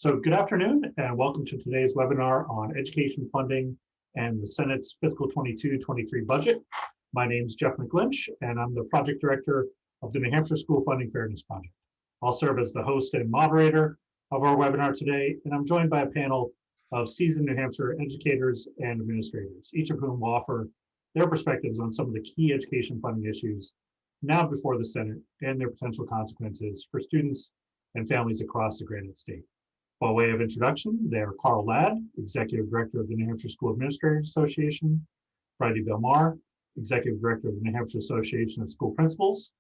So good afternoon and welcome to today's webinar on education funding and the Senate's fiscal 22-23 budget. My name is Jeff McLynch and I'm the project director of the New Hampshire School Funding Fairness Project. I'll serve as the host and moderator of our webinar today, and I'm joined by a panel of seasoned New Hampshire educators and administrators, each of whom will offer their perspectives on some of the key education funding issues now before the Senate and their potential consequences for students and families across the Granite State. By way of introduction, they're Carl Ladd, Executive Director of the New Hampshire School Administrators Association, Friday Belmar, Executive Director of the New Hampshire Association of School Principals,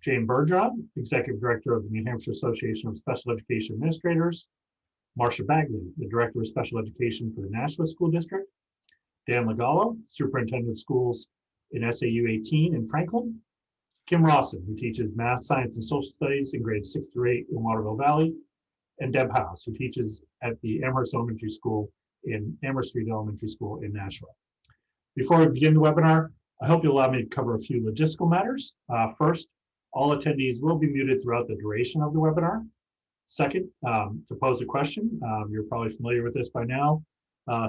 Jane Bergeron, Executive Director of the New Hampshire Association of Special Education Administrators, Marcia Bagley, the Director of Special Education for the Nashua School District, Dan Lagallo, Superintendent of Schools in SAU 18 in Franklin, Kim Rawson, who teaches Math, Science, and Social Studies in grades 6 through 8 in Waterville Valley, and Deb House, who teaches at the Amherst Elementary School in Amherst Street Elementary School in Nashua. Before we begin the webinar, I hope you'll allow me to cover a few logistical matters. First, all attendees will be muted throughout the duration of the webinar. Second, to pose a question, you're probably familiar with this by now,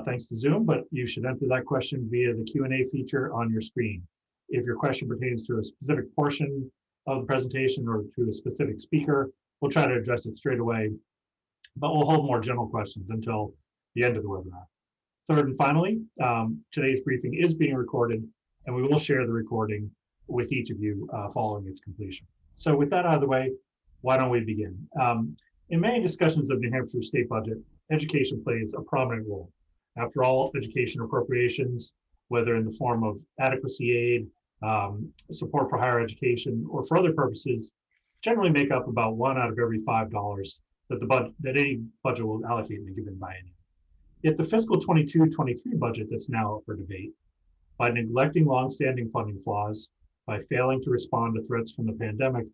thanks to Zoom, but you should enter that question via the Q&A feature on your screen. If your question pertains to a specific portion of the presentation or to a specific speaker, we'll try to address it straight away, but we'll hold more general questions until the end of the webinar. Third and finally, today's briefing is being recorded, and we will share the recording with each of you following its completion. So with that out of the way, why don't we begin? In many discussions of New Hampshire state budget, education plays a prominent role. After all, education appropriations, whether in the form of adequacy aid, support for higher education, or for other purposes, generally make up about 1 out of every $5 that any budget will allocate in a given biennium. Yet the fiscal 22-23 budget that's now up for debate, by neglecting longstanding funding flaws, by failing to respond to threats from the pandemic,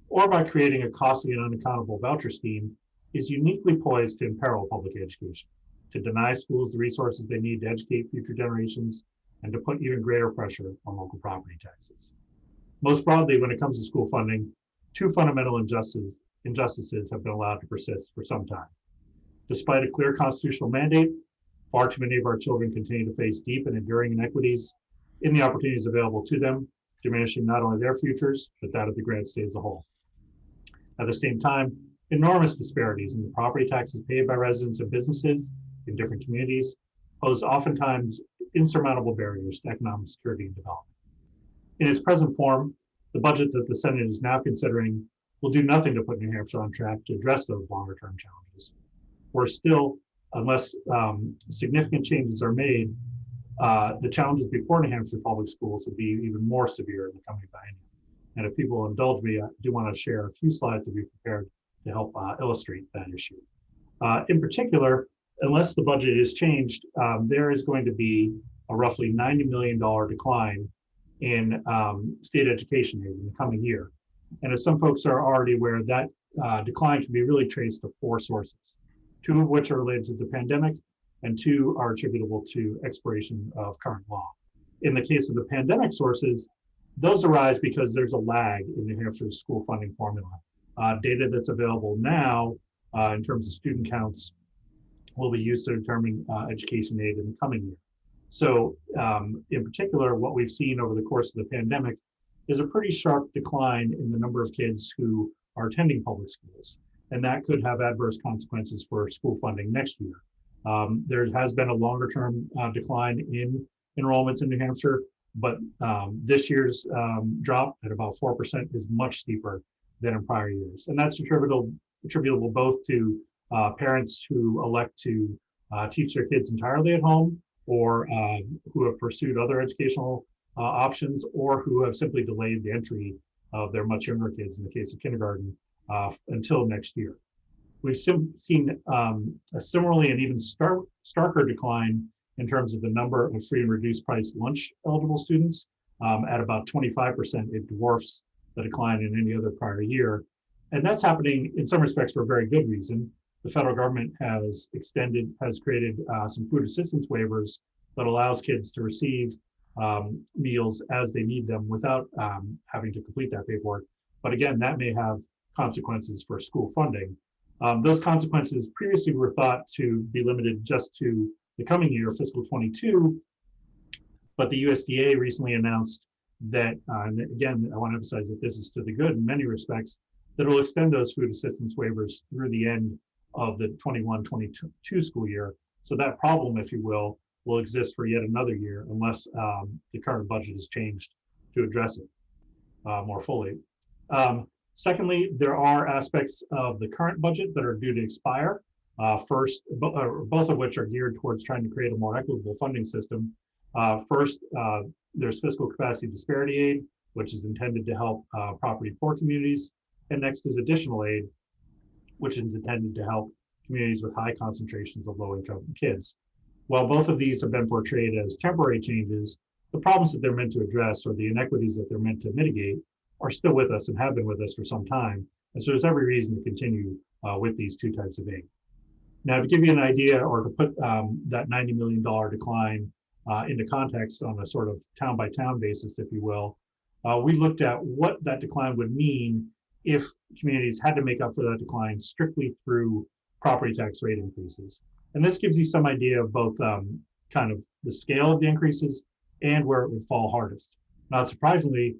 or by creating a costly and unaccountable voucher scheme, is uniquely poised to imperil public education, to deny schools the resources they need to educate future generations, and to put even greater pressure on local property taxes. Most broadly, when it comes to school funding, two fundamental injustices have been allowed to persist for some time. Despite a clear constitutional mandate, far too many of our children continue to face deep and enduring inequities in the opportunities available to them, diminishing not only their futures, but that of the Granite State as a whole. At the same time, enormous disparities in the property taxes paid by residents and businesses in different communities pose oftentimes insurmountable barriers to economic security and development. In its present form, the budget that the Senate is now considering will do nothing to put New Hampshire on track to address those longer-term challenges. We're still, unless significant changes are made, the challenges before New Hampshire public schools will be even more severe in the coming biennium. And if people will indulge me, I do want to share a few slides that we've prepared to help illustrate that issue. In particular, unless the budget is changed, there is going to be a roughly $90 million decline in state education aid in the coming year. And as some folks are already aware, that decline can be really traced to 4 sources, 2 of which are related to the pandemic, and 2 are attributable to expiration of current law. In the case of the pandemic sources, those arise because there's a lag in New Hampshire's school funding formula. Data that's available now in terms of student counts will be used to determine education aid in the coming year. So in particular, what we've seen over the course of the pandemic is a pretty sharp decline in the number of kids who are attending public schools. And that could have adverse consequences for school funding next year. There has been a longer term decline in enrollments in New Hampshire, but this year's drop at about 4% is much steeper than in prior years. And that's attributable both to parents who elect to teach their kids entirely at home, or who have pursued other educational options, or who have simply delayed the entry of their much younger kids, in the case of kindergarten, until next year. We've seen a similarly and even starker decline in terms of the number of free and reduced price lunch eligible students. At about 25%, it dwarfs the decline in any other prior year. And that's happening in some respects for a very good reason. The federal government has created some food assistance waivers that allows kids to receive meals as they need them without having to complete that paperwork. But again, that may have consequences for school funding. Those consequences previously were thought to be limited just to the coming year, fiscal 22, but the USDA recently announced that, and again, I want to emphasize that this is to the good in many respects, that it will extend those food assistance waivers through the end of the 21-22 school year. So that problem, if you will exist for yet another year unless the current budget is changed to address it more fully. Secondly, there are aspects of the current budget that are due to expire. Both of which are geared towards trying to create a more equitable funding system. First, there's fiscal capacity disparity aid, which is intended to help poverty poor communities. And next is additional aid, which is intended to help communities with high concentrations of low-income kids. While both of these have been portrayed as temporary changes, the problems that they're meant to address or the inequities that they're meant to mitigate are still with us and have been with us for some time. And so there's every reason to continue with these two types of aid. Now, to give you an idea or to put that $90 million decline into context on a sort of town by town basis, if you will, we looked at what that decline would mean if communities had to make up for that decline strictly through property tax rate increases. And this gives you some idea of both kind of the scale of the increases and where it would fall hardest. Not surprisingly,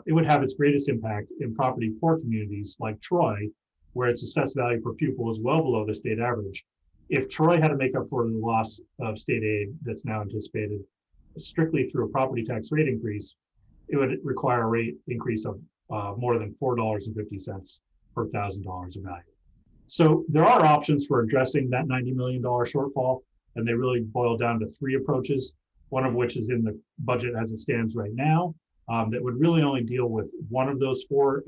it would have its greatest impact in property poor communities like Troy, where its assessed value per pupil is well below the state average. If Troy had to make up for the loss of state aid that's now anticipated strictly through a property tax rate increase, it would require a rate increase of more than $4.50 per $1,000 of value. So there are options for addressing that $90 million shortfall, and they really boil down to three approaches, one of which is in the budget as it stands right now, that would really only deal with one of those four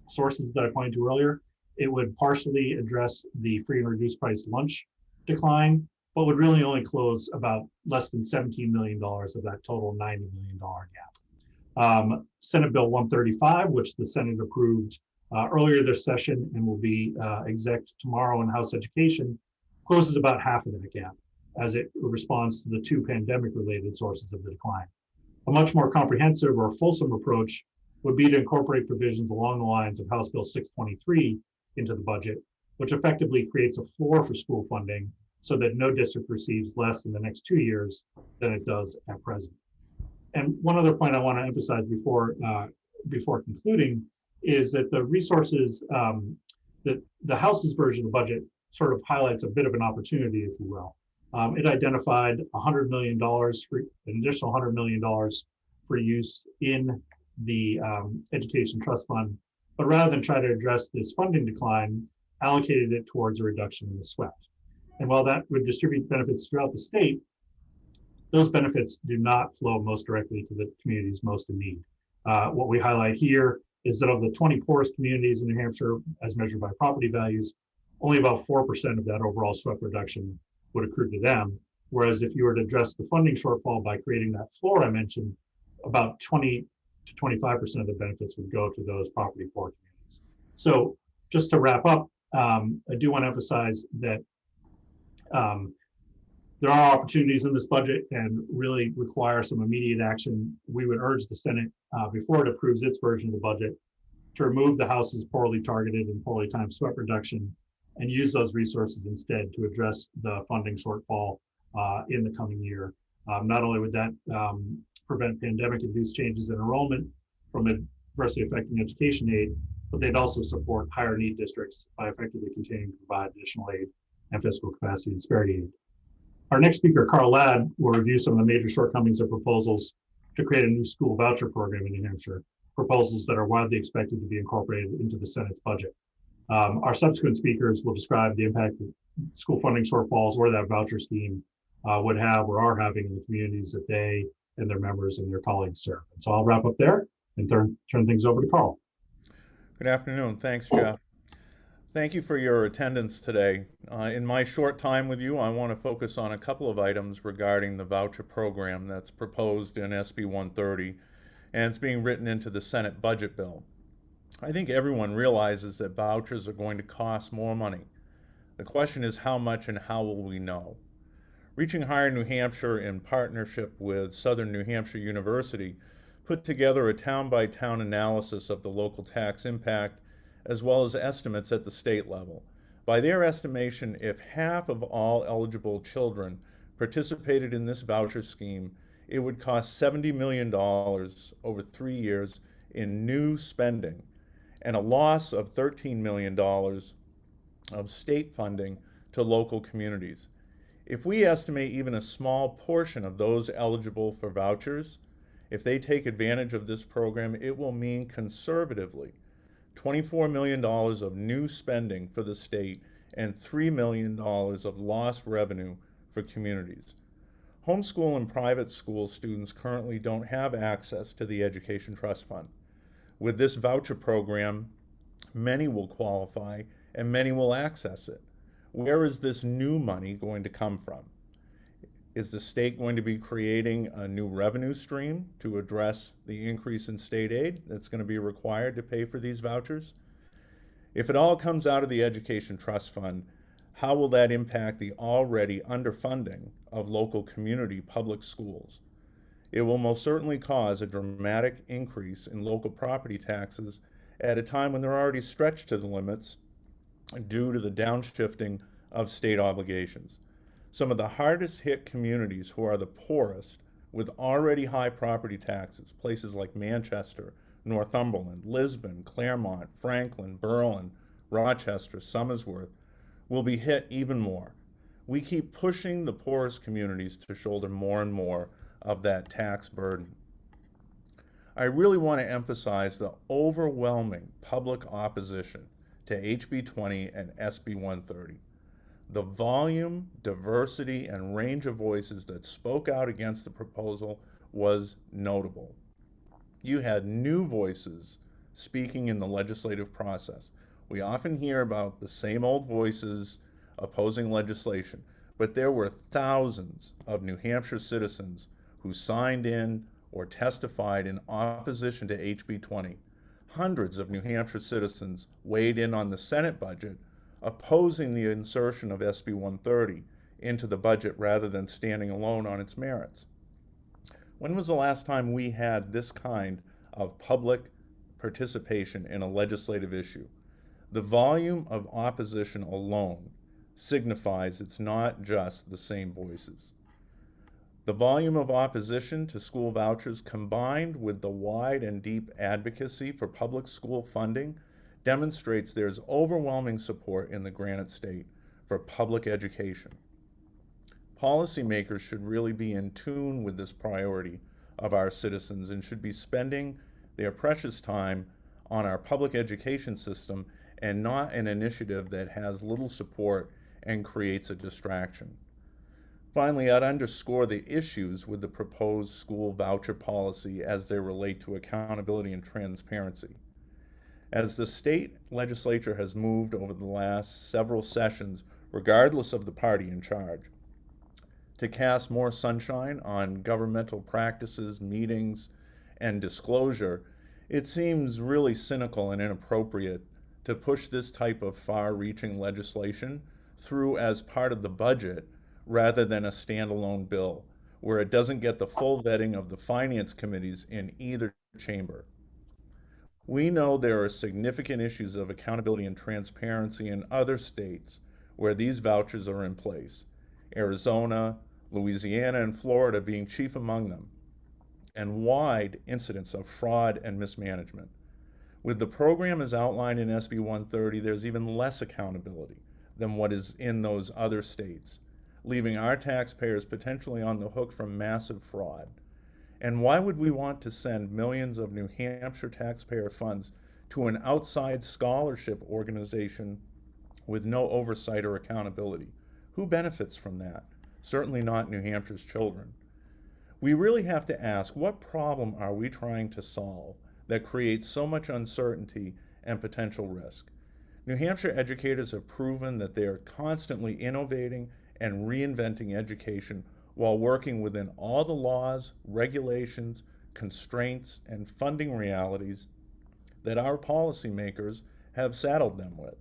sources that I pointed to earlier. It would partially address the free and reduced price lunch decline, but would really only close about less than $17 million of that total $90 million gap. Senate Bill 135, which the Senate approved earlier this session and will be exec'd tomorrow in House Education, closes about half of that gap as it responds to the two pandemic-related sources of the decline. A much more comprehensive or fulsome approach would be to incorporate provisions along the lines of House Bill 623 into the budget, which effectively creates a floor for school funding so that no district receives less in the next 2 years than it does at present. And one other point I want to emphasize before concluding is that the resources, that the House's version of the budget sort of highlights a bit of an opportunity, if you will. It identified $100 million for an additional $100 million for use in the Education Trust Fund, but rather than try to address this funding decline, allocated it towards a reduction in the SWEP. And while that would distribute benefits throughout the state, those benefits do not flow most directly to the communities most in need. What we highlight here is that of the 20 poorest communities in New Hampshire, as measured by property values, only about 4% of that overall SWEP reduction would accrue to them. Whereas if you were to address the funding shortfall by creating that floor I mentioned, about 20 to 25% of the benefits would go to those property poor communities. So just to wrap up, I do want to emphasize that there are opportunities in this budget and really require some immediate action. We would urge the Senate, before it approves its version of the budget, to remove the House's poorly targeted and poorly timed SWEP reduction and use those resources instead to address the funding shortfall in the coming year. Not only would that prevent pandemic-induced changes in enrollment from adversely affecting education aid, but they'd also support higher need districts by effectively continuing to provide additional aid and fiscal capacity disparity aid. Our next speaker, Carl Ladd, will review some of the major shortcomings of proposals to create a new school voucher program in New Hampshire, proposals that are widely expected to be incorporated into the Senate's budget. Our subsequent speakers will describe the impact that school funding shortfalls or that voucher scheme would have or are having in the communities that they and their members and their colleagues serve. And so I'll wrap up there and turn things over to Carl. Good afternoon. Thanks, Jeff. Thank you for your attendance today. In my short time with you, I want to focus on a couple of items regarding the voucher program that's proposed in SB 130 and it's being written into the Senate budget bill. I think everyone realizes that vouchers are going to cost more money. The question is how much and how will we know? Reaching Higher New Hampshire, in partnership with Southern New Hampshire University, put together a town-by-town analysis of the local tax impact as well as estimates at the state level. By their estimation, if half of all eligible children participated in this voucher scheme, it would cost $70 million over 3 years in new spending and a loss of $13 million of state funding to local communities. If we estimate even a small portion of those eligible for vouchers, if they take advantage of this program, it will mean conservatively $24 million of new spending for the state and $3 million of lost revenue for communities. Homeschool and private school students currently don't have access to the Education Trust Fund. With this voucher program, many will qualify and many will access it. Where is this new money going to come from? Is the state going to be creating a new revenue stream to address the increase in state aid that's going to be required to pay for these vouchers? If it all comes out of the Education Trust Fund, how will that impact the already underfunding of local community public schools? It will most certainly cause a dramatic increase in local property taxes at a time when they're already stretched to the limits due to the downshifting of state obligations. Some of the hardest hit communities who are the poorest with already high property taxes, places like Manchester, Northumberland, Lisbon, Claremont, Franklin, Berlin, Rochester, Somersworth, will be hit even more. We keep pushing the poorest communities to shoulder more and more of that tax burden. I really want to emphasize the overwhelming public opposition to HB 20 and SB 130. The volume, diversity, and range of voices that spoke out against the proposal was notable. You had new voices speaking in the legislative process. We often hear about the same old voices opposing legislation, but there were thousands of New Hampshire citizens who signed in or testified in opposition to HB 20. Hundreds of New Hampshire citizens weighed in on the Senate budget, opposing the insertion of SB 130 into the budget rather than standing alone on its merits. When was the last time we had this kind of public participation in a legislative issue? The volume of opposition alone signifies it's not just the same voices. The volume of opposition to school vouchers combined with the wide and deep advocacy for public school funding demonstrates there's overwhelming support in the Granite State for public education. Policymakers should really be in tune with this priority of our citizens and should be spending their precious time on our public education system and not an initiative that has little support and creates a distraction. Finally, I'd underscore the issues with the proposed school voucher policy as they relate to accountability and transparency. As the state legislature has moved over the last several sessions, regardless of the party in charge, to cast more sunshine on governmental practices, meetings, and disclosure, it seems really cynical and inappropriate to push this type of far-reaching legislation through as part of the budget rather than a standalone bill, where it doesn't get the full vetting of the finance committees in either chamber. We know there are significant issues of accountability and transparency in other states where these vouchers are in place, Arizona, Louisiana, and Florida being chief among them, and wide incidents of fraud and mismanagement. With the program as outlined in SB 130, there's even less accountability than what is in those other states, leaving our taxpayers potentially on the hook for massive fraud. And why would we want to send millions of New Hampshire taxpayer funds to an outside scholarship organization with no oversight or accountability? Who benefits from that? Certainly not New Hampshire's children. We really have to ask, what problem are we trying to solve that creates so much uncertainty and potential risk? New Hampshire educators have proven that they are constantly innovating and reinventing education while working within all the laws, regulations, constraints, and funding realities that our policymakers have saddled them with.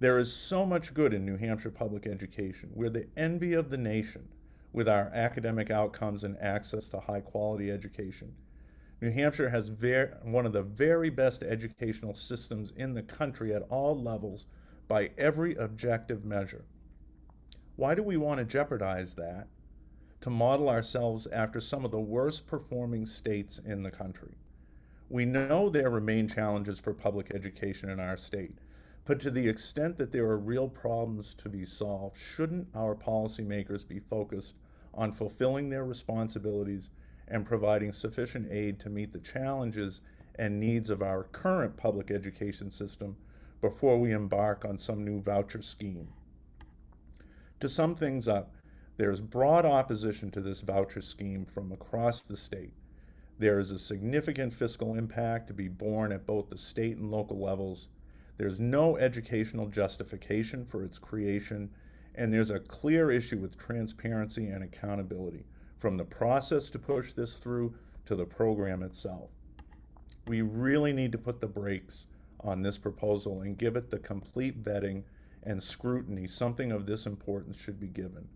There is so much good in New Hampshire public education. We're the envy of the nation with our academic outcomes and access to high quality education. New Hampshire has one of the very best educational systems in the country at all levels by every objective measure. Why do we want to jeopardize that to model ourselves after some of the worst performing states in the country? We know there remain challenges for public education in our state, but to the extent that there are real problems to be solved, shouldn't our policymakers be focused on fulfilling their responsibilities and providing sufficient aid to meet the challenges and needs of our current public education system before we embark on some new voucher scheme? To sum things up, there is broad opposition to this voucher scheme from across the state. There is a significant fiscal impact to be borne at both the state and local levels. There's no educational justification for its creation, and there's a clear issue with transparency and accountability, from the process to push this through to the program itself. We really need to put the brakes on this proposal and give it the complete vetting and scrutiny something of this importance should be given.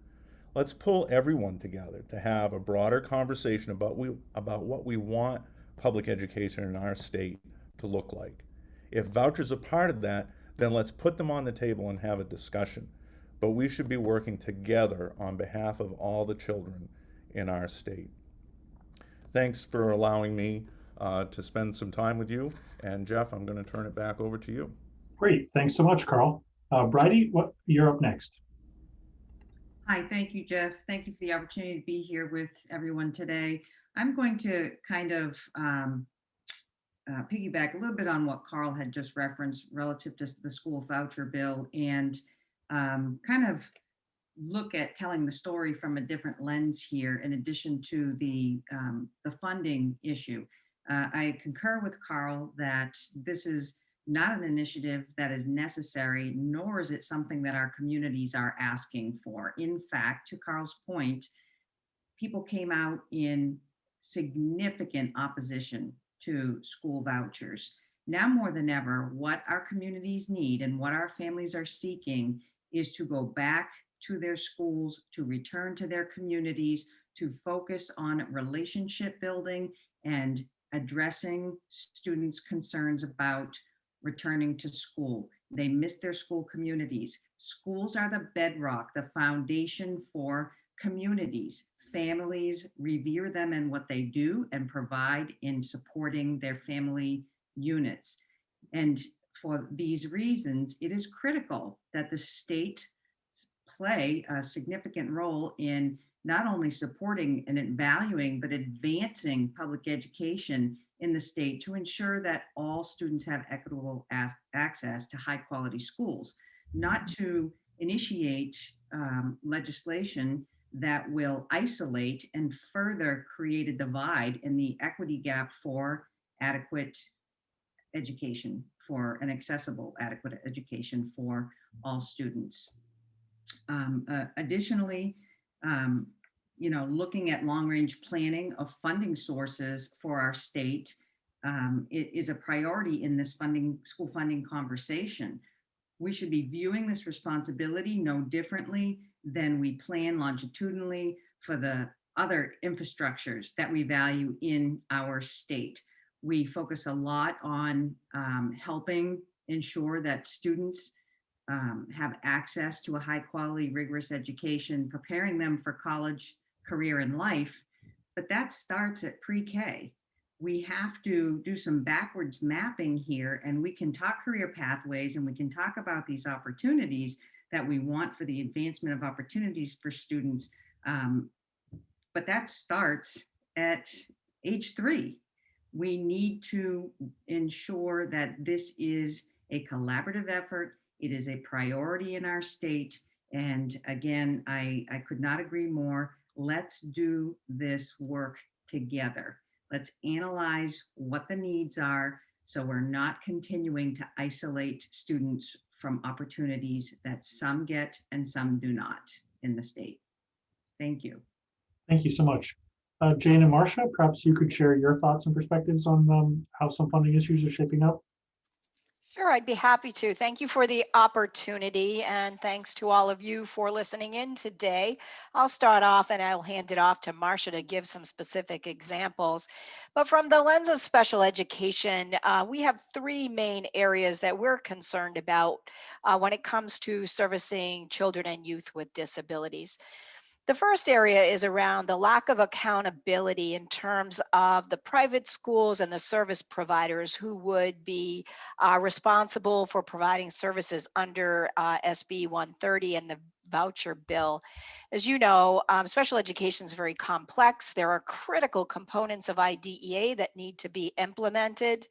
Let's pull everyone together to have a broader conversation about what we want public education in our state to look like. If vouchers are part of that, then let's put them on the table and have a discussion. But we should be working together on behalf of all the children in our state. Thanks for allowing me to spend some time with you. And Jeff, I'm going to turn it back over to you. Great, thanks so much, Carl. Bridie, you're up next. Hi, thank you, Jeff. Thank you for the opportunity to be here with everyone today. I'm going to kind of piggyback a little bit on what Carl had just referenced relative to the school voucher bill, and kind of look at telling the story from a different lens here in addition to the funding issue. I concur with Carl that this is not an initiative that is necessary, nor is it something that our communities are asking for. In fact, to Carl's point, people came out in significant opposition to school vouchers. Now more than ever, what our communities need and what our families are seeking is to go back to their schools, to return to their communities, to focus on relationship building and addressing students' concerns about returning to school. They miss their school communities. Schools are the bedrock, the foundation for communities. Families revere them and what they do and provide in supporting their family units. And for these reasons, it is critical that the state play a significant role in not only supporting and valuing, but advancing public education in the state to ensure that all students have equitable access to high quality schools, not to initiate legislation that will isolate and further create a divide in the equity gap for adequate education, for an accessible, adequate education for all students. Additionally, looking at long-range planning of funding sources for our state, it is a priority in this school funding conversation. We should be viewing this responsibility no differently than we plan longitudinally for the other infrastructures that we value in our state. We focus a lot on helping ensure that students have access to a high quality, rigorous education, preparing them for college, career, and life. But that starts at pre-K. We have to do some backwards mapping here, and we can talk career pathways and we can talk about these opportunities that we want for the advancement of opportunities for students. But that starts at age 3. We need to ensure that this is a collaborative effort. It is a priority in our state. And again, I could not agree more. Let's do this work together. Let's analyze what the needs are so we're not continuing to isolate students from opportunities that some get and some do not in the state. Thank you. Thank you so much. Jane and Marcia, perhaps you could share your thoughts and perspectives on how some funding issues are shaping up. Sure, I'd be happy to. Thank you for the opportunity, and thanks to all of you for listening in today. I'll start off and I'll hand it off to Marcia to give some specific examples. But from the lens of special education, we have three main areas that we're concerned about when it comes to servicing children and youth with disabilities. The first area is around the lack of accountability in terms of the private schools and the service providers who would be responsible for providing services under SB 130 and the voucher bill. As you know, special education is very complex. There are critical components of IDEA that need to be implemented.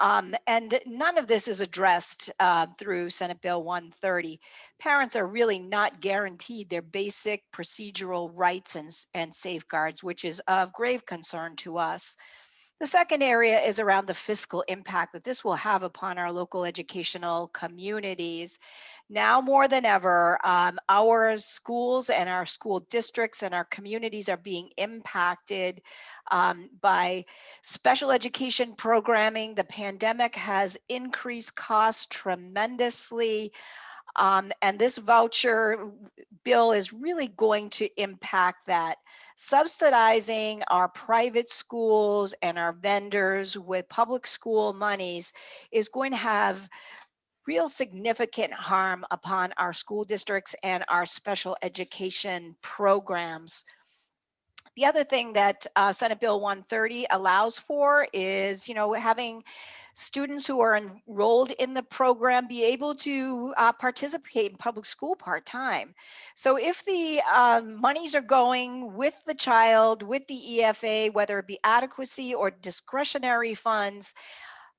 And none of this is addressed through Senate Bill 130. Parents are really not guaranteed their basic procedural rights and safeguards, which is of grave concern to us. The second area is around the fiscal impact that this will have upon our local educational communities. Now more than ever, our schools and our school districts and our communities are being impacted by special education programming. The pandemic has increased costs tremendously. And this voucher bill is really going to impact that. Subsidizing our private schools and our vendors with public school monies is going to have real significant harm upon our school districts and our special education programs. The other thing that Senate Bill 130 allows for is, having students who are enrolled in the program be able to participate in public school part-time. So if the monies are going with the child, with the EFA, whether it be adequacy or discretionary funds,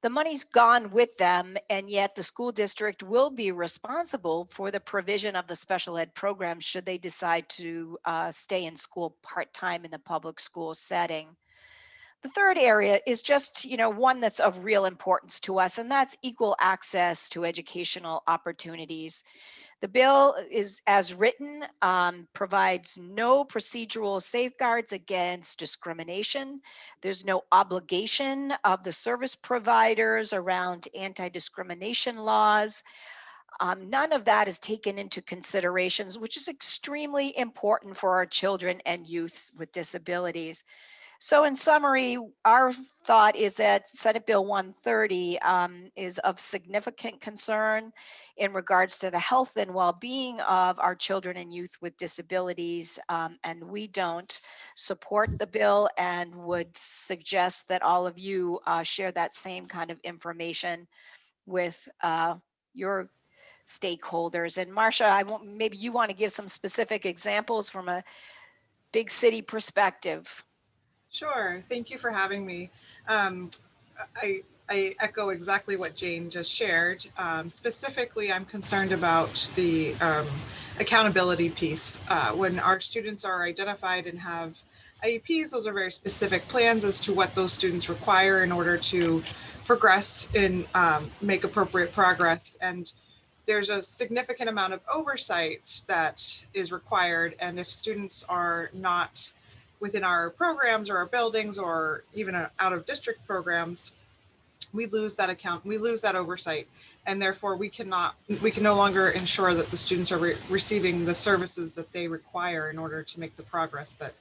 the money's gone with them, and yet the school district will be responsible for the provision of the special ed program should they decide to stay in school part-time in the public school setting. The third area is just, one that's of real importance to us, and that's equal access to educational opportunities. The bill is, as written, provides no procedural safeguards against discrimination. There's no obligation of the service providers around anti-discrimination laws. None of that is taken into considerations, which is extremely important for our children and youth with disabilities. So in summary, our thought is that Senate Bill 130 is of significant concern in regards to the health and well-being of our children and youth with disabilities, and we don't support the bill and would suggest that all of you share that same kind of information with your stakeholders. And Marcia, maybe you want to give some specific examples from a big city perspective. Sure. Thank you for having me. Um, I echo exactly what Jane just shared. Specifically, I'm concerned about the accountability piece. When our students are identified and have IEPs, those are very specific plans as to what those students require in order to progress and make appropriate progress. And there's a significant amount of oversight that is required. And if students are not within our programs or our buildings or even out of district programs, we lose that oversight, and therefore we can no longer ensure that the students are receiving the services that they require in order to make the progress that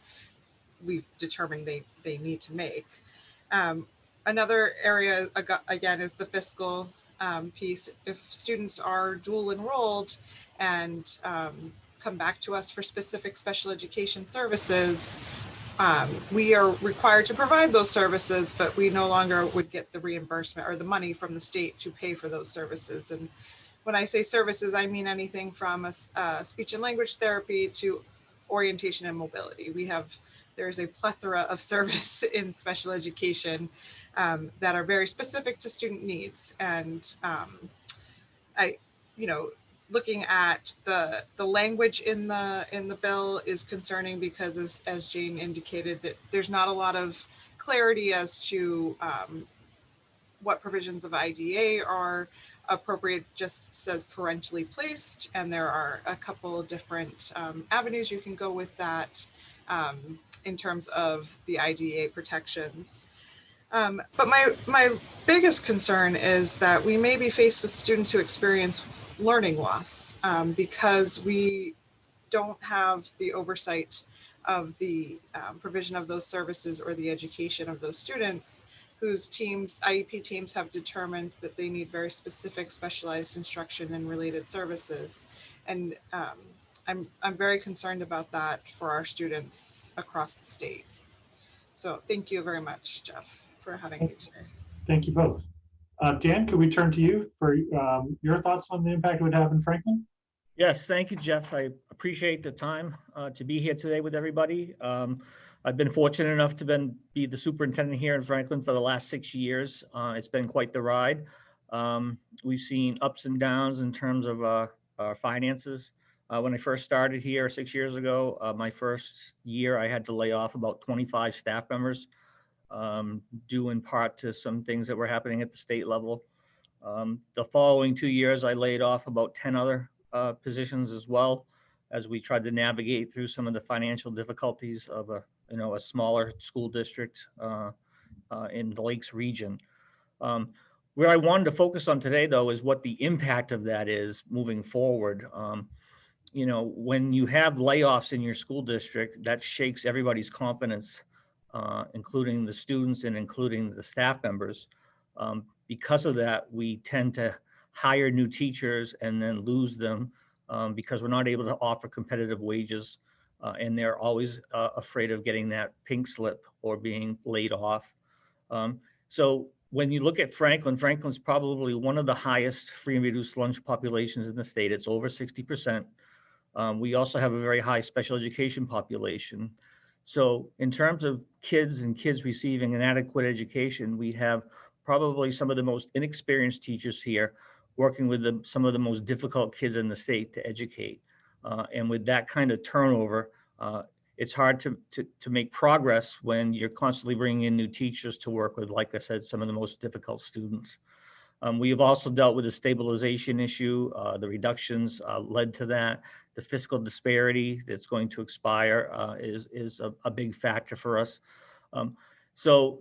we've determined they need to make. Another area, again, is the fiscal piece. If students are dual enrolled and come back to us for specific special education services, we are required to provide those services, but we no longer would get the reimbursement or the money from the state to pay for those services. And when I say services, I mean anything from speech and language therapy to orientation and mobility. There's a plethora of service in special education that are very specific to student needs. And looking at the language in the bill is concerning because, as Jane indicated, that there's not a lot of clarity as to what provisions of IDA are appropriate. Just says parentally placed, and there are a couple of different avenues you can go with that in terms of the IDA protections. But my biggest concern is that we may be faced with students who experience learning loss because we don't have the oversight of the provision of those services or the education of those students whose teams, IEP teams, have determined that they need very specific specialized instruction and related services. And I'm very concerned about that for our students across the state. So thank you very much, Jeff, for having me today. Thank you both. Dan, could we turn to you for your thoughts on the impact it would have in Franklin? Yes, thank you, Jeff. I appreciate the time to be here today with everybody. I've been fortunate enough to be the superintendent here in Franklin for the last 6 years. It's been quite the ride. We've seen ups and downs in terms of our finances. When I first started here 6 years ago, my first year, I had to lay off about 25 staff members, due in part to some things that were happening at the state level. The following 2 years, I laid off about 10 other positions as well, as we tried to navigate through some of the financial difficulties of a smaller school district in the Lakes region. Where I wanted to focus on today, though, is what the impact of that is moving forward. When you have layoffs in your school district, that shakes everybody's confidence, including the students and including the staff members. Because of that, we tend to hire new teachers and then lose them because we're not able to offer competitive wages. And they're always afraid of getting that pink slip or being laid off. So when you look at Franklin's probably one of the highest free and reduced lunch populations in the state. It's over 60%. We also have a very high special education population. So in terms of kids receiving an adequate education, we have probably some of the most inexperienced teachers here working with some of the most difficult kids in the state to educate. And with that kind of turnover, it's hard to make progress when you're constantly bringing in new teachers to work with, like I said, some of the most difficult students. We have also dealt with the stabilization issue. The reductions led to that. The fiscal disparity that's going to expire is a big factor for us. So,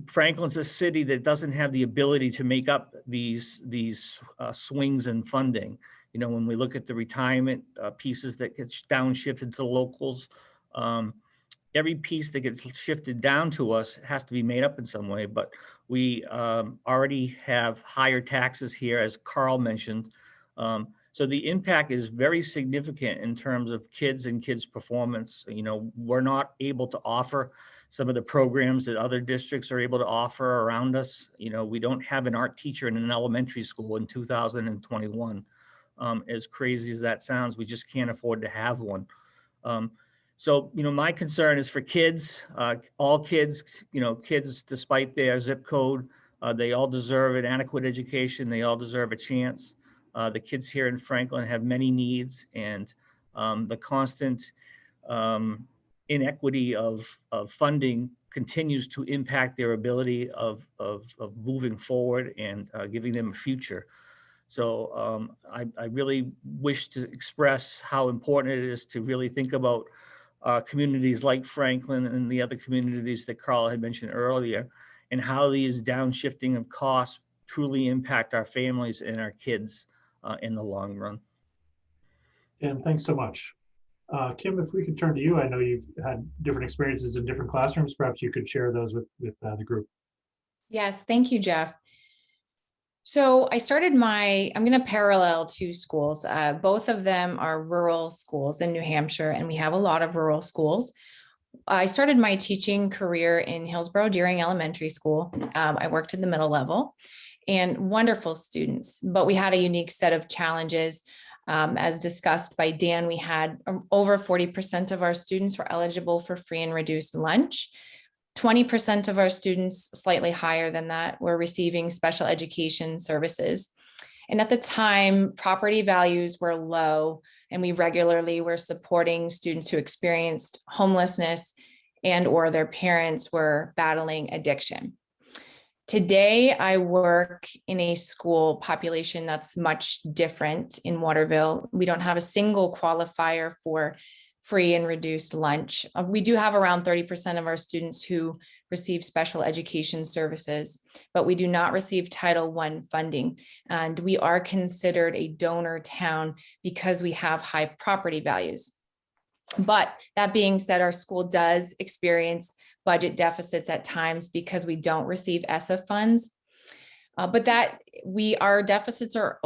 Franklin's a city that doesn't have the ability to make up these swings in funding. When we look at the retirement pieces that gets downshifted to the locals, every piece that gets shifted down to us has to be made up in some way. But we already have higher taxes here, as Carl mentioned. So the impact is very significant in terms of kids and kids' performance. We're not able to offer some of the programs that other districts are able to offer around us. We don't have an art teacher in an elementary school in 2021. As crazy as that sounds, we just can't afford to have one. So, my concern is for kids, all kids, kids, despite their zip code, they all deserve an adequate education. They all deserve a chance. The kids here in Franklin have many needs, and the constant inequity of funding continues to impact their ability of moving forward and giving them a future. So I really wish to express how important it is to really think about communities like Franklin and the other communities that Carl had mentioned earlier, and how these downshifting of costs truly impact our families and our kids in the long run. Dan, thanks so much. Kim, if we could turn to you, I know you've had different experiences in different classrooms. Perhaps you could share those with the group. Yes, thank you, Jeff. So I started I'm going to parallel two schools. Both of them are rural schools in New Hampshire, and we have a lot of rural schools. I started my teaching career in Hillsborough Deering Elementary School. I worked in the middle level, and wonderful students, but we had a unique set of challenges. As discussed by Dan, we had over 40% of our students were eligible for free and reduced lunch. 20% of our students, slightly higher than that, were receiving special education services. And at the time, property values were low, and we regularly were supporting students who experienced homelessness and or their parents were battling addiction. Today, I work in a school population that's much different in Waterville. We don't have a single qualifier for free and reduced lunch. We do have around 30% of our students who receive special education services, but we do not receive Title I funding. And we are considered a donor town because we have high property values. But that being said, our school does experience budget deficits at times because we don't receive ESSA funds. But that our deficits are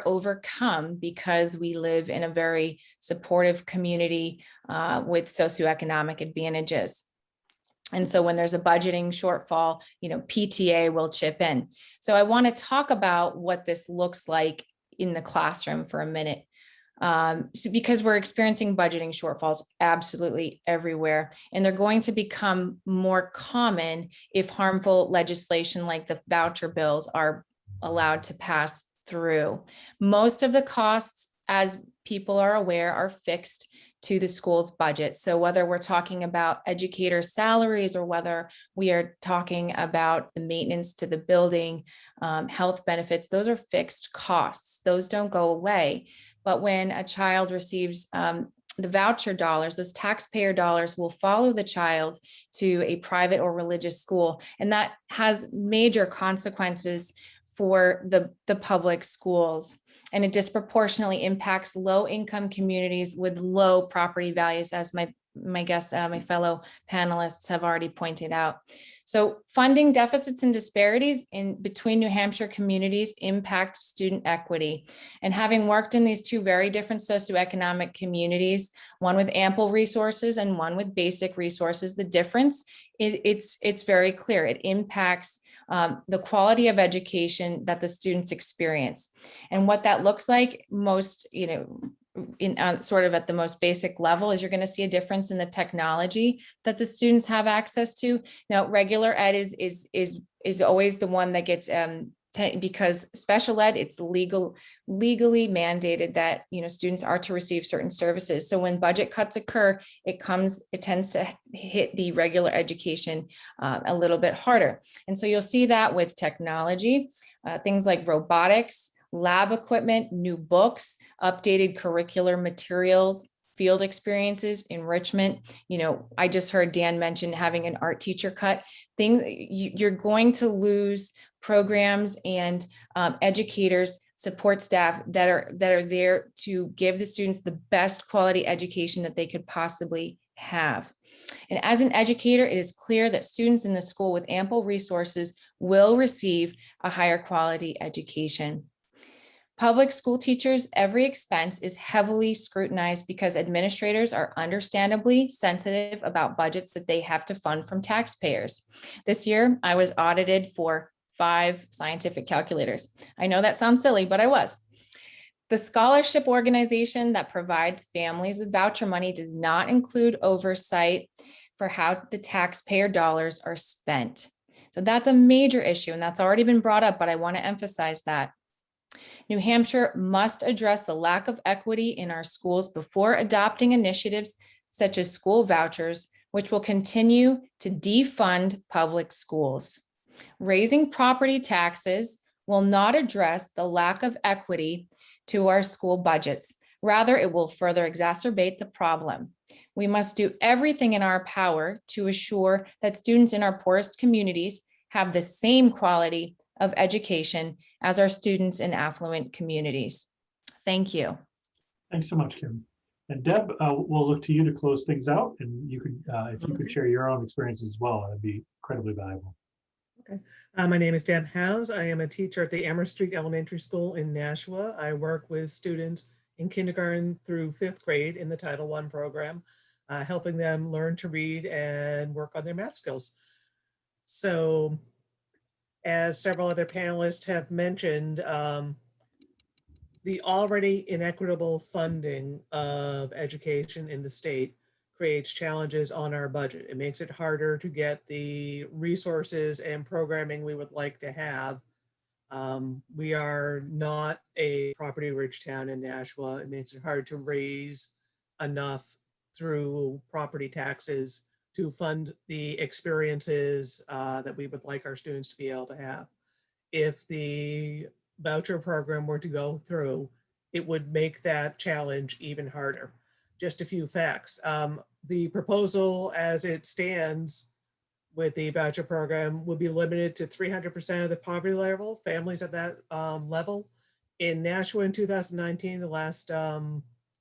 overcome because we live in a very supportive community with socioeconomic advantages. And so when there's a budgeting shortfall, PTA will chip in. So I want to talk about what this looks like in the classroom for a minute. So because we're experiencing budgeting shortfalls absolutely everywhere, and they're going to become more common if harmful legislation like the voucher bills are allowed to pass through. Most of the costs, as people are aware, are fixed to the school's budget. So whether we're talking about educator salaries or whether we are talking about the maintenance to the building, health benefits, those are fixed costs. Those don't go away. But when a child receives the voucher dollars, those taxpayer dollars will follow the child to a private or religious school. And that has major consequences for the public schools. And it disproportionately impacts low-income communities with low property values, as my fellow panelists have already pointed out. So funding deficits and disparities between New Hampshire communities impact student equity. And having worked in these two very different socioeconomic communities, one with ample resources and one with basic resources, the difference, it's very clear. It impacts the quality of education that the students experience. And what that looks like most, sort of at the most basic level, is you're going to see a difference in the technology that the students have access to. Now, regular ed is always the one that gets because special ed, it's legally mandated that students are to receive certain services. So when budget cuts occur, it tends to hit the regular education a little bit harder. And so you'll see that with technology, things like robotics, lab equipment, new books, updated curricular materials, field experiences, enrichment. I just heard Dan mention having an art teacher cut. You're going to lose programs and educators, support staff that are there to give the students the best quality education that they could possibly have. And as an educator, it is clear that students in the school with ample resources will receive a higher quality education. Public school teachers, every expense is heavily scrutinized because administrators are understandably sensitive about budgets that they have to fund from taxpayers. This year, I was audited for 5 scientific calculators. I know that sounds silly, but I was. The scholarship organization that provides families with voucher money does not include oversight for how the taxpayer dollars are spent. So that's a major issue, and that's already been brought up, but I want to emphasize that. New Hampshire must address the lack of equity in our schools before adopting initiatives such as school vouchers, which will continue to defund public schools. Raising property taxes will not address the lack of equity to our school budgets. Rather, it will further exacerbate the problem. We must do everything in our power to assure that students in our poorest communities have the same quality of education as our students in affluent communities. Thank you. Thanks so much, Kim. And Deb, we'll look to you to close things out, and you could, if you could share your own experiences as well, that'd be incredibly valuable. Okay. My name is Deb Howes. I am a teacher at the Amherst Street Elementary School in Nashua. I work with students in kindergarten through 5th grade in the Title I program, helping them learn to read and work on their math skills. So, as several other panelists have mentioned, the already inequitable funding of education in the state creates challenges on our budget. It makes it harder to get the resources and programming we would like to have. We are not a property-rich town in Nashua. It makes it hard to raise enough through property taxes to fund the experiences that we would like our students to be able to have. If the voucher program were to go through, it would make that challenge even harder. just a few facts. The proposal as it stands with the voucher program will be limited to 300% of the poverty level, families at that level. In Nashua in 2019, the last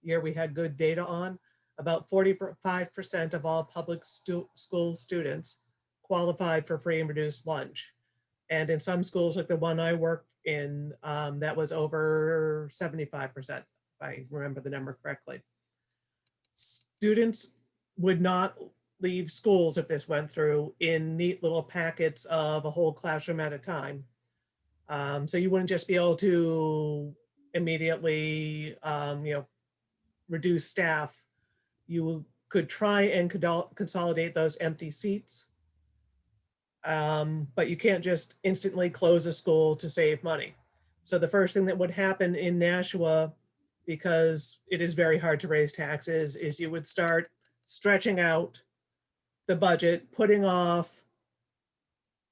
year we had good data on, about 45% of all public school students qualified for free and reduced lunch. And in some schools, like the one I worked in, that was over 75%, if I remember the number correctly. Students would not leave schools if this went through in neat little packets of a whole classroom at a time. So you wouldn't just be able to immediately, reduce staff. You could try and consolidate those empty seats, but you can't just instantly close a school to save money. So the first thing that would happen in Nashua, because it is very hard to raise taxes, is you would start stretching out the budget, putting off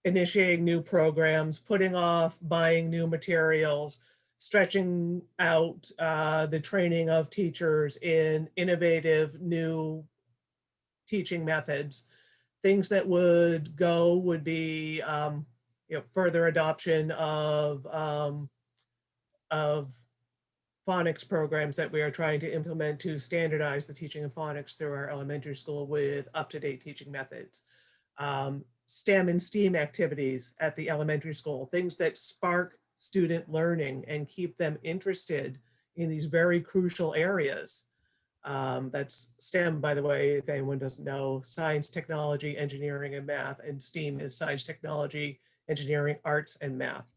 initiating new programs, putting off buying new materials, stretching out the training of teachers in innovative new teaching methods. Things that would go would be further adoption of phonics programs that we are trying to implement to standardize the teaching of phonics through our elementary school with up-to-date teaching methods. STEM and STEAM activities at the elementary school, things that spark student learning and keep them interested in these very crucial areas. That's STEM, by the way, if anyone doesn't know, science, technology, engineering, and math, and STEAM is science, technology, engineering, arts, and math.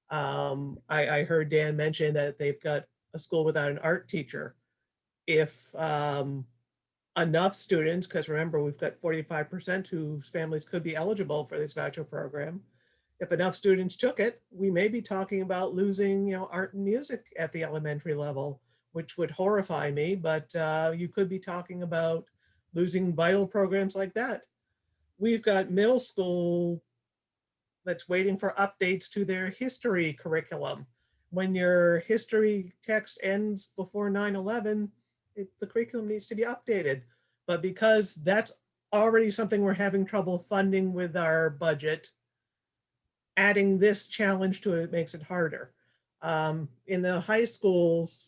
I heard Dan mention that they've got a school without an art teacher. If enough students, because remember, we've got 45% whose families could be eligible for this voucher program. If enough students took it, we may be talking about losing, art and music at the elementary level, which would horrify me, but you could be talking about losing vital programs like that. We've got middle school that's waiting for updates to their history curriculum. When your history text ends before 9/11, the curriculum needs to be updated. But because that's already something we're having trouble funding with our budget, adding this challenge to it makes it harder. In the high schools,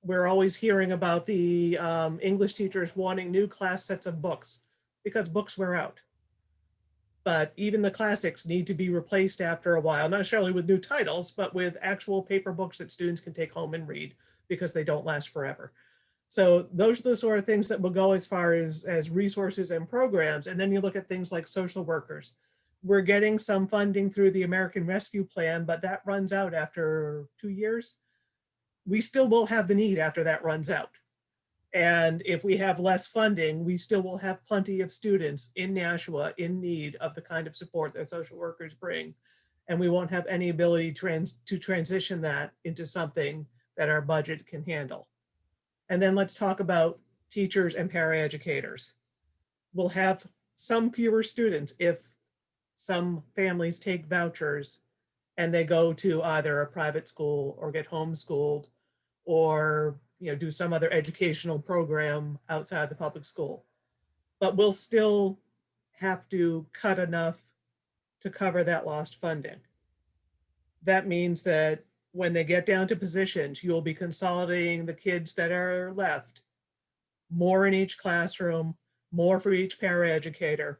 we're always hearing about the English teachers wanting new class sets of books because books wear out. But even the classics need to be replaced after a while, not necessarily with new titles, but with actual paper books that students can take home and read because they don't last forever. So those are the sort of things that will go as far as resources and programs. And then you look at things like social workers. We're getting some funding through the American Rescue Plan, but that runs out after 2 years. We still will have the need after that runs out. And if we have less funding, we still will have plenty of students in Nashua in need of the kind of support that social workers bring. And we won't have any ability to transition that into something that our budget can handle. And then let's talk about teachers and paraeducators. We'll have some fewer students if some families take vouchers and they go to either a private school or get homeschooled or do some other educational program outside the public school. But we'll still have to cut enough to cover that lost funding. That means that when they get down to positions, you'll be consolidating the kids that are left, more in each classroom, more for each paraeducator.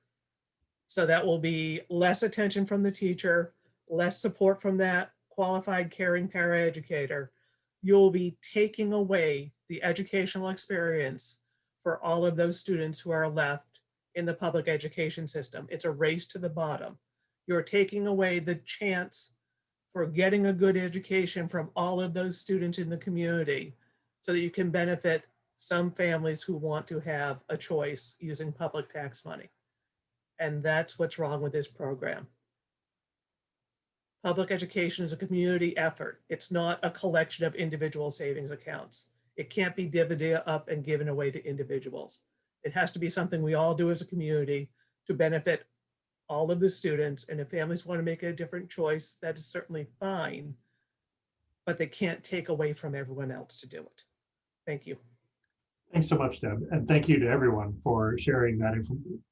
So that will be less attention from the teacher, less support from that qualified caring paraeducator. You'll be taking away the educational experience for all of those students who are left in the public education system. It's a race to the bottom. You're taking away the chance for getting a good education from all of those students in the community so that you can benefit some families who want to have a choice using public tax money. And that's what's wrong with this program. Public education is a community effort. It's not a collection of individual savings accounts. It can't be divvied up and given away to individuals. It has to be something we all do as a community to benefit all of the students. And if families want to make a different choice, that is certainly fine, but they can't take away from everyone else to do it. Thank you. Thanks so much, Deb, and thank you to everyone for sharing that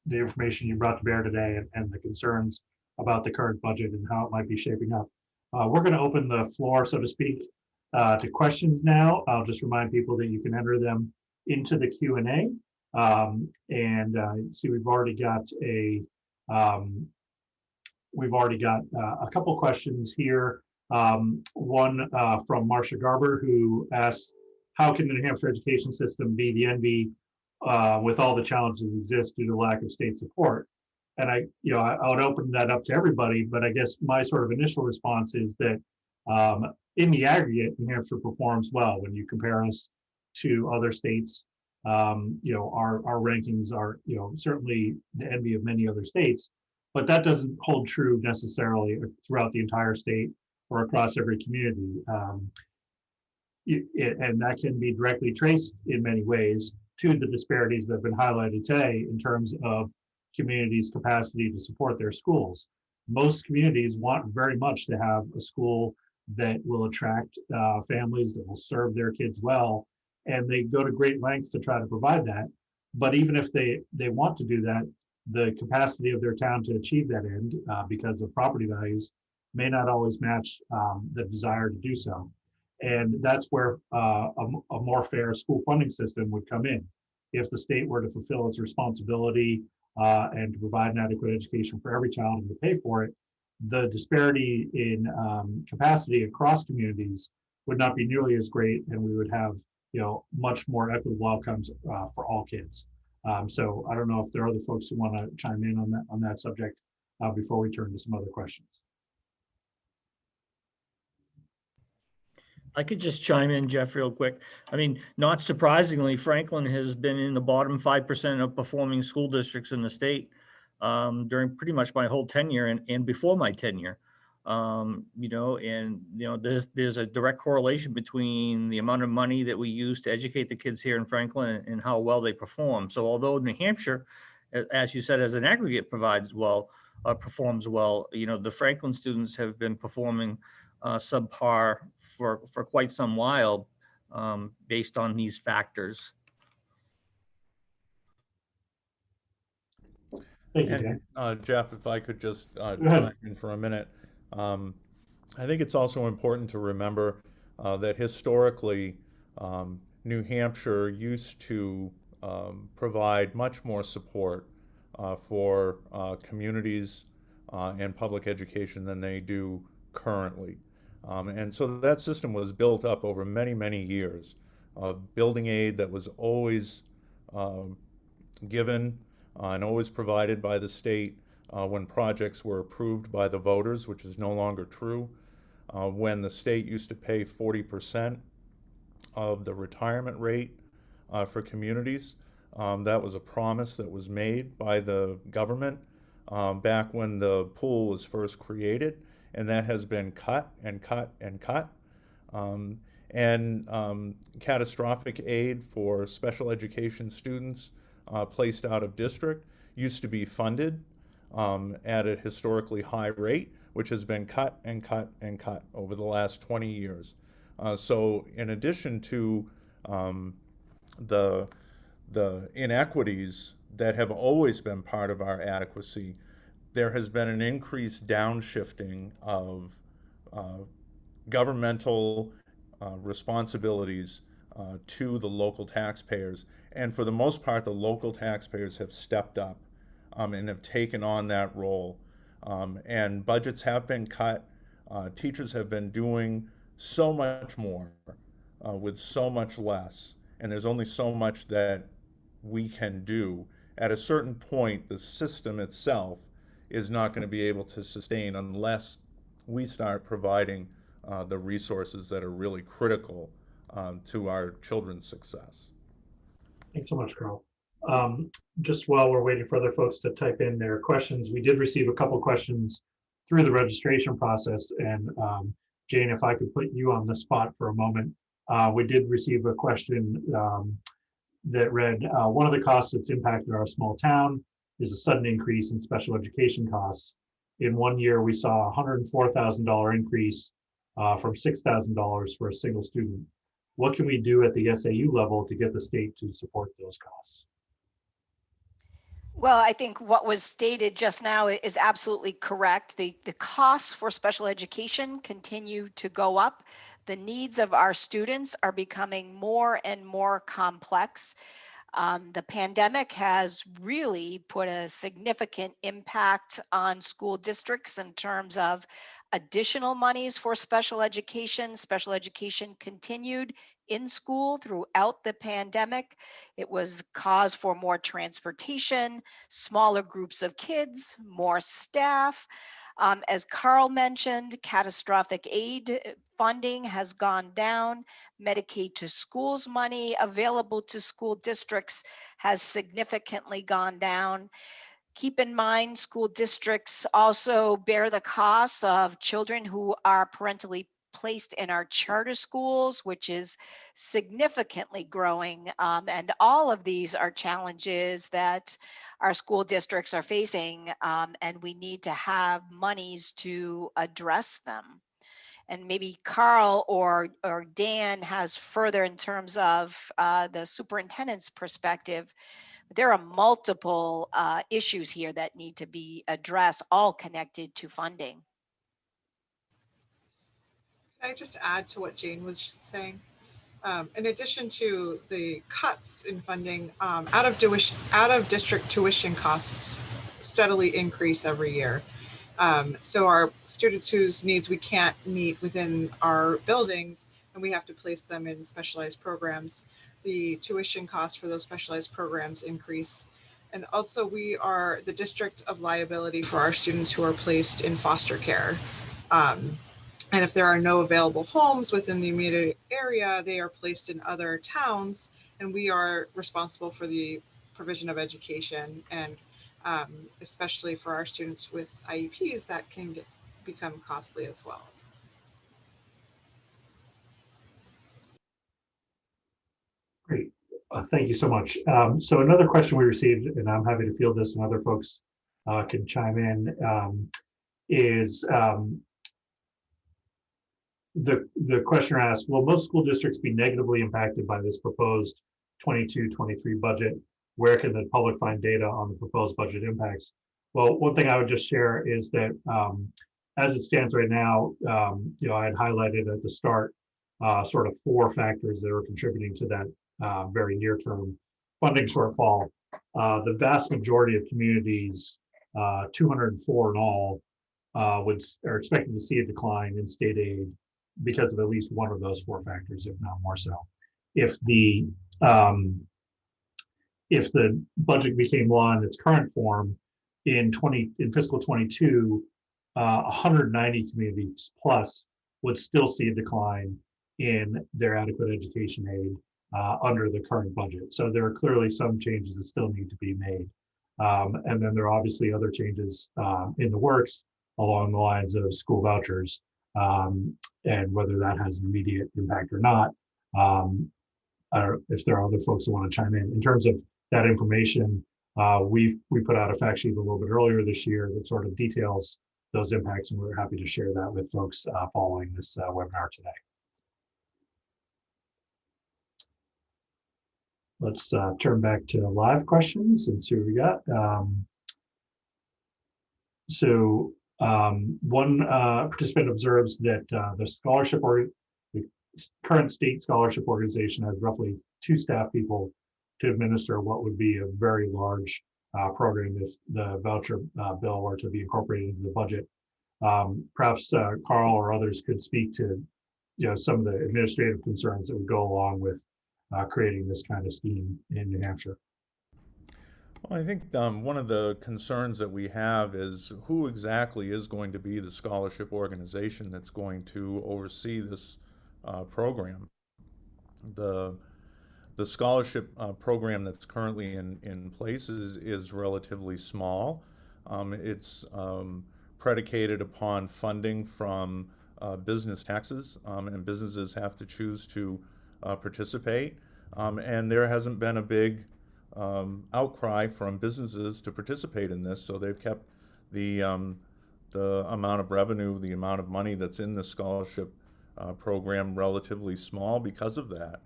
the information you brought to bear today and the concerns about the current budget and how it might be shaping up. We're going to open the floor, so to speak, to questions now. I'll just remind people that you can enter them into the Q&A. See, we've already got a couple questions here. One from Marcia Garber, who asks, how can the New Hampshire education system be the envy with all the challenges that exist due to lack of state support? And I would open that up to everybody, but I guess my sort of initial response is that in the aggregate, New Hampshire performs well when you compare us to other states. Our rankings are, certainly the envy of many other states, but that doesn't hold true necessarily throughout the entire state or across every community. And that can be directly traced in many ways to the disparities that have been highlighted today in terms of communities' capacity to support their schools. Most communities want very much to have a school that will attract families, that will serve their kids well, and they go to great lengths to try to provide that. But even if they want to do that, the capacity of their town to achieve that end because of property values may not always match the desire to do so. And that's where a more fair school funding system would come in. If the state were to fulfill its responsibility and to provide an adequate education for every child and to pay for it, the disparity in capacity across communities would not be nearly as great, and we would have much more equitable outcomes for all kids. So I don't know if there are other folks who want to chime in on that subject before we turn to some other questions. I could just chime in, Jeff, real quick. I mean, not surprisingly, Franklin has been in the bottom 5% of performing school districts in the state during pretty much my whole tenure and before my tenure. There's a direct correlation between the amount of money that we use to educate the kids here in Franklin and how well they perform. So although New Hampshire, as you said, as an aggregate performs well, the Franklin students have been performing subpar for quite some while based on these factors. Thank you, Dan. And Jeff, if I could just chime in for a minute. I think it's also important to remember that historically, New Hampshire used to provide much more support for communities and public education than they do currently. And so that system was built up over many, many years of building aid that was always given and always provided by the state when projects were approved by the voters, which is no longer true. When the state used to pay 40% of the retirement rate for communities, that was a promise that was made by the government back when the pool was first created, and that has been cut and cut and cut. Catastrophic aid for special education students placed out of district used to be funded at a historically high rate, which has been cut and cut and cut over the last 20 years. So in addition to the inequities that have always been part of our adequacy, there has been an increased downshifting of governmental responsibilities to the local taxpayers. And for the most part, the local taxpayers have stepped up and have taken on that role. And budgets have been cut. Teachers have been doing so much more with so much less. And there's only so much that we can do. At a certain point, the system itself is not going to be able to sustain unless we start providing the resources that are really critical to our children's success. Thanks so much, Carl. Just while we're waiting for other folks to type in their questions, we did receive a couple questions through the registration process. And Jane, if I could put you on the spot for a moment, we did receive a question that read, one of the costs that's impacted our small town is a sudden increase in special education costs. In 1 year, we saw a $104,000 increase from $6,000 for a single student. what can we do at the SAU level to get the state to support those costs? Well, I think what was stated just now is absolutely correct. The costs for special education continue to go up. The needs of our students are becoming more and more complex. The pandemic has really put a significant impact on school districts in terms of additional monies for special education. Special education continued in school throughout the pandemic. It was cause for more transportation, smaller groups of kids, more staff. As Carl mentioned, catastrophic aid funding has gone down. Medicaid to schools money available to school districts has significantly gone down. Keep in mind, school districts also bear the costs of children who are parentally placed in our charter schools, which is significantly growing. And all of these are challenges that our school districts are facing, and we need to have monies to address them. And maybe Carl or Dan has further in terms of the superintendent's perspective. There are multiple issues here that need to be addressed, all connected to funding. Can I just add to what Jane was saying? In addition to the cuts in funding, out of district tuition costs steadily increase every year. So our students whose needs we can't meet within our buildings, and we have to place them in specialized programs, the tuition costs for those specialized programs increase. And also we are the district of liability for our students who are placed in foster care. And if there are no available homes within the immediate area, they are placed in other towns, and we are responsible for the provision of education, and especially for our students with IEPs, that can become costly as well. Great. Thank you so much. So another question we received, and I'm happy to field this and other folks can chime in, is the questioner asks, will most school districts be negatively impacted by this proposed 22-23 budget? Where can the public find data on the proposed budget impacts? Well, one thing I would just share is that as it stands right now, I had highlighted at the start sort of 4 factors that are contributing to that very near-term funding shortfall. The vast majority of communities, 204 in all, are expecting to see a decline in state aid because of at least one of those 4 factors, if not more so. If the budget became law in its current form in fiscal 22, 190 communities plus would still see a decline in their adequate education aid under the current budget. So there are clearly some changes that still need to be made. And then there are obviously other changes in the works along the lines of school vouchers, and whether that has an immediate impact or not. Or if there are other folks that want to chime in terms of that information, we put out a fact sheet a little bit earlier this year that sort of details those impacts, and we're happy to share that with folks following this webinar today. Let's turn back to live questions and see what we got. One participant observes that the current state scholarship organization has roughly 2 staff people to administer what would be a very large program if the voucher bill were to be incorporated into the budget. Perhaps Carl or others could speak to some of the administrative concerns that would go along with creating this kind of scheme in New Hampshire. Well, I think one of the concerns that we have is who exactly is going to be the scholarship organization that's going to oversee this program. The scholarship program that's currently in place is relatively small. It's predicated upon funding from business taxes, and businesses have to choose to participate. And there hasn't been a big outcry from businesses to participate in this, so they've kept the amount of revenue, the amount of money that's in the scholarship program relatively small because of that.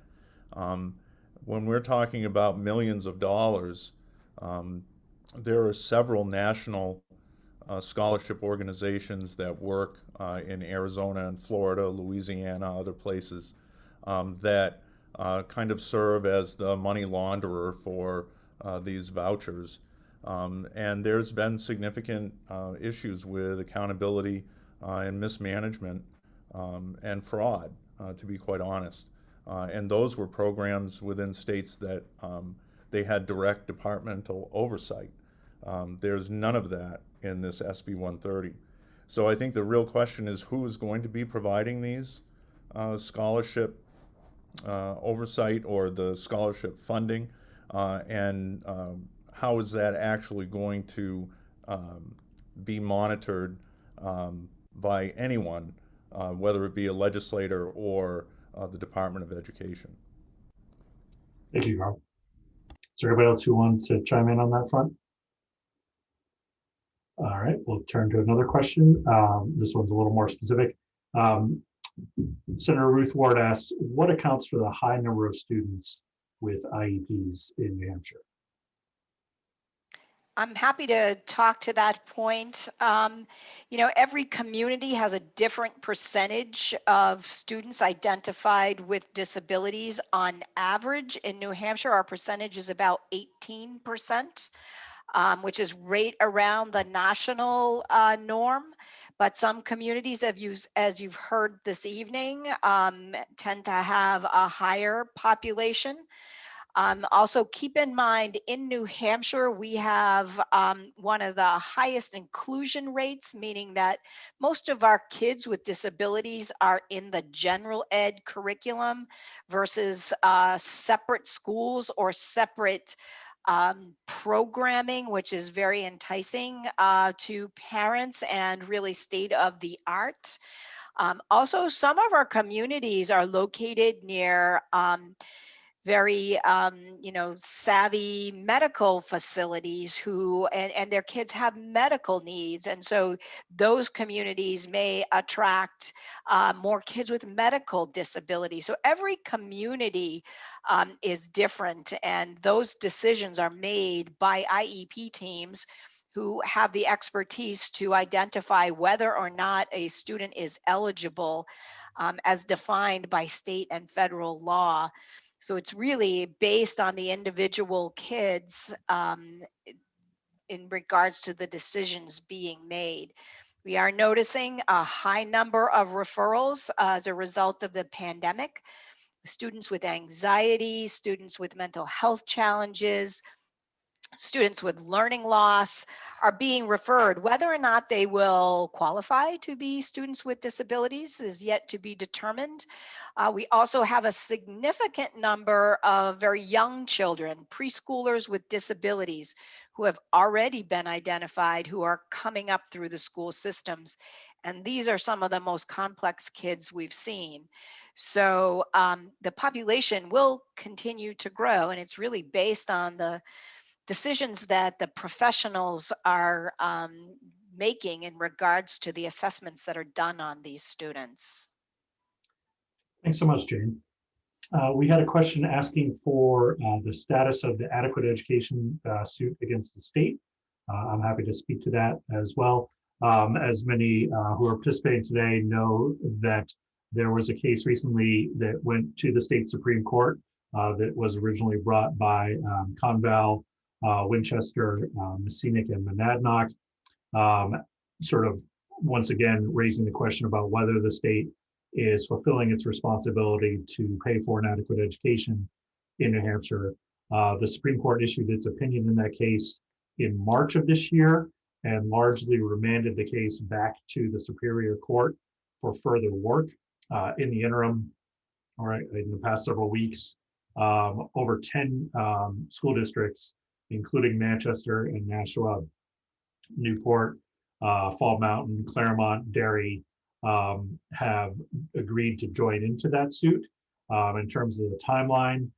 When we're talking about millions of dollars, there are several national scholarship organizations that work in Arizona and Florida, Louisiana, other places that kind of serve as the money launderer for these vouchers. And there's been significant issues with accountability and mismanagement and fraud, to be quite honest. And those were programs within states that they had direct departmental oversight. There's none of that in this SB 130. So I think the real question is who is going to be providing these scholarship oversight or the scholarship funding, and how is that actually going to be monitored by anyone, whether it be a legislator or the Department of Education. Thank you, Carl. Is there anybody else who wants to chime in on that front? All right, we'll turn to another question. This one's a little more specific. Senator Ruth Ward asks, what accounts for the high number of students with IEPs in New Hampshire? I'm happy to talk to that point. You know, every community has a different percentage of students identified with disabilities. On average, in New Hampshire, our percentage is about 18%, which is right around the national norm. But some communities, as you've heard this evening, tend to have a higher population. Also, keep in mind, in New Hampshire, we have one of the highest inclusion rates, meaning that most of our kids with disabilities are in the general ed curriculum versus separate schools or separate programming, which is very enticing to parents and really state of the art. Also, some of our communities are located near very savvy medical facilities and their kids have medical needs, and so those communities may attract more kids with medical disabilities. So every community is different, and those decisions are made by IEP teams who have the expertise to identify whether or not a student is eligible as defined by state and federal law. So it's really based on the individual kids in regards to the decisions being made. We are noticing a high number of referrals as a result of the pandemic. Students with anxiety, students with mental health challenges, students with learning loss are being referred. Whether or not they will qualify to be students with disabilities is yet to be determined. We also have a significant number of very young children, preschoolers with disabilities, who have already been identified, who are coming up through the school systems. And these are some of the most complex kids we've seen. So the population will continue to grow, and it's really based on the decisions that the professionals are making in regards to the assessments that are done on these students. Thanks so much, Jane. We had a question asking for the status of the adequate education suit against the state. I'm happy to speak to that as well. As many who are participating today know that there was a case recently that went to the state Supreme Court that was originally brought by Conval, Winchester, Messinic, and Monadnock, sort of once again raising the question about whether the state is fulfilling its responsibility to pay for an adequate education in New Hampshire. The Supreme Court issued its opinion in that case in March of this year and largely remanded the case back to the Superior Court for further work. In the interim, all right, in the past several weeks, over 10 school districts, including Manchester and Nashua, Newport, Fall Mountain, Claremont, Derry, have agreed to join into that suit. In terms of the timeline,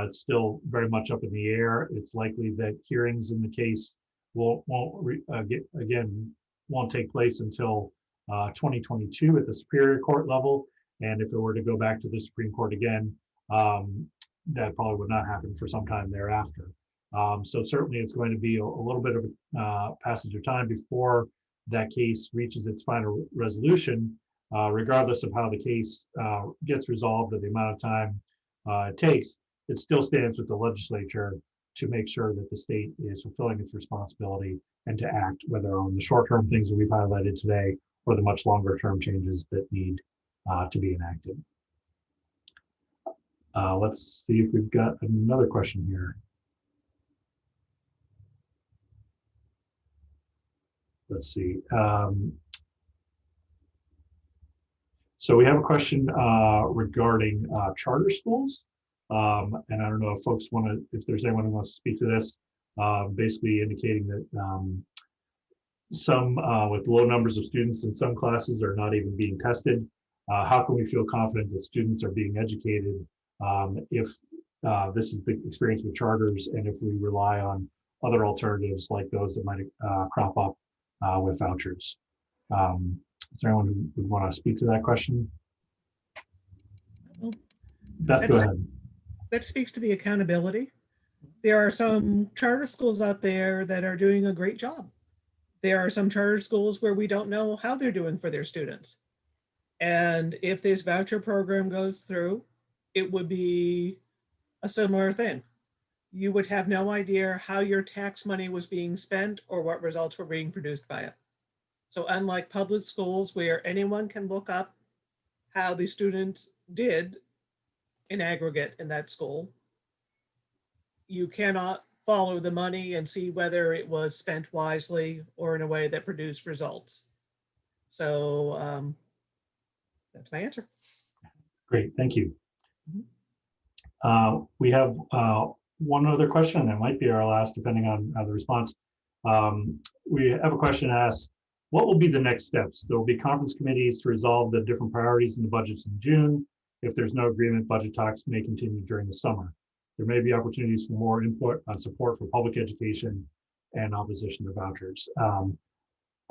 it's still very much up in the air. It's likely that hearings in the case won't take place until 2022 at the Superior Court level, And if it were to go back to the Supreme Court again, that probably would not happen for some time thereafter. So certainly it's going to be a little bit of a passage of time before that case reaches its final resolution, regardless of how the case gets resolved or the amount of time it takes. It still stands with the legislature to make sure that the state is fulfilling its responsibility and to act, whether on the short-term things that we've highlighted today or the much longer-term changes that need to be enacted. Let's see if we've got another question here. Let's see. So we have a question regarding charter schools. And I don't know if folks want to, if there's anyone who wants to speak to this, basically indicating that some with low numbers of students in some classes are not even being tested. How can we feel confident that students are being educated if this is the experience with charters and if we rely on other alternatives like those that might crop up with vouchers? Is there anyone who would want to speak to that question? Beth, go ahead. That speaks to the accountability. There are some charter schools out there that are doing a great job. There are some charter schools where we don't know how they're doing for their students. And if this voucher program goes through, it would be a similar thing. You would have no idea how your tax money was being spent or what results were being produced by it. So unlike public schools where anyone can look up how the students did in aggregate in that school, you cannot follow the money and see whether it was spent wisely or in a way that produced results. So that's my answer. Great, thank you. We have one other question, that might be our last, depending on the response. We have a question asked, what will be the next steps? There will be conference committees to resolve the different priorities in the budgets in June. If there's no agreement, budget talks may continue during the summer. There may be opportunities for more input on support for public education and opposition to vouchers.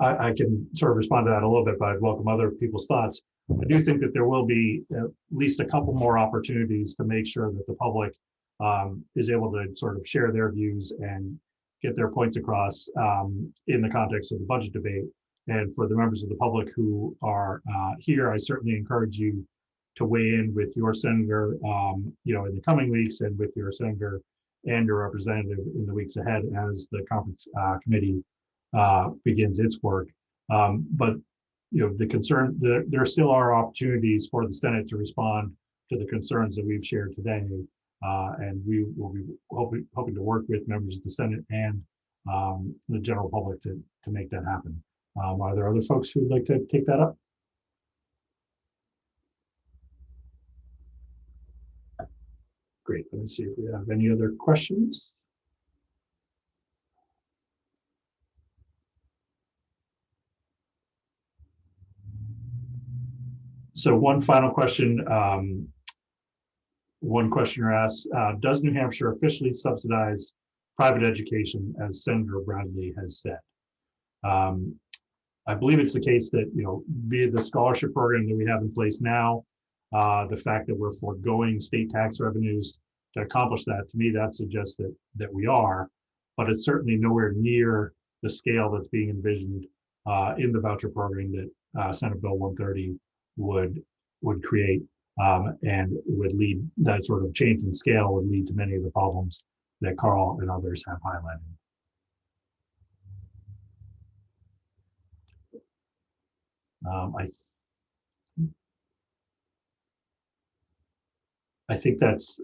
I can sort of respond to that a little bit, but I'd welcome other people's thoughts. I do think that there will be at least a couple more opportunities to make sure that the public is able to sort of share their views and get their points across in the context of the budget debate. And for the members of the public who are here, I certainly encourage you to weigh in with your senator, you know, in the coming weeks, and with your senator and your representative in the weeks ahead as the conference committee begins its work. But you know, the concern, there still are opportunities for the Senate to respond to the concerns that we've shared today, and we will be hoping to work with members of the Senate and the general public to make that happen. Are there other folks who would like to take that up? Great, let me see if we have any other questions. So one final question. One questioner asks, does New Hampshire officially subsidize private education, as Senator Bradley has said? I believe it's the case that, you know, via the scholarship program that we have in place now, the fact that we're foregoing state tax revenues to accomplish that, to me, that suggests that we are, but it's certainly nowhere near the scale that's being envisioned in the voucher program that Senate Bill 130 would create, and would lead, that sort of change in scale would lead to many of the problems that Carl and others have highlighted. I think that's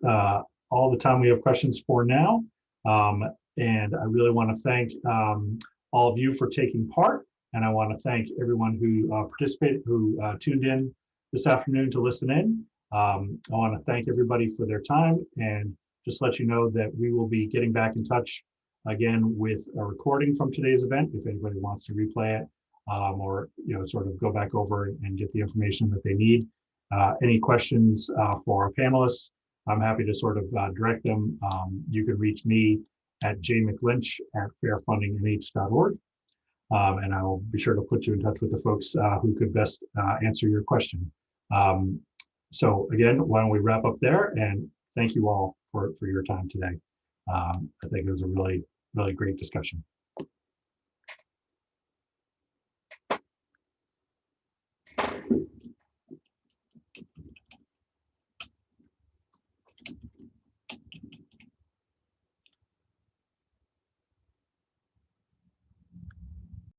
all the time we have questions for now. And I really want to thank all of you for taking part. And I want to thank everyone who participated, who tuned in this afternoon to listen in. I want to thank everybody for their time, and just let you know that we will be getting back in touch again with a recording from today's event if anybody wants to replay it, or sort of go back over and get the information that they need. Any questions for our panelists, I'm happy to sort of direct them. You can reach me at jmclynch@fairfundingnh.org. And I will be sure to put you in touch with the folks who could best answer your question. So again, why don't we wrap up there, and thank you all for your time today. I think it was a really, really great discussion.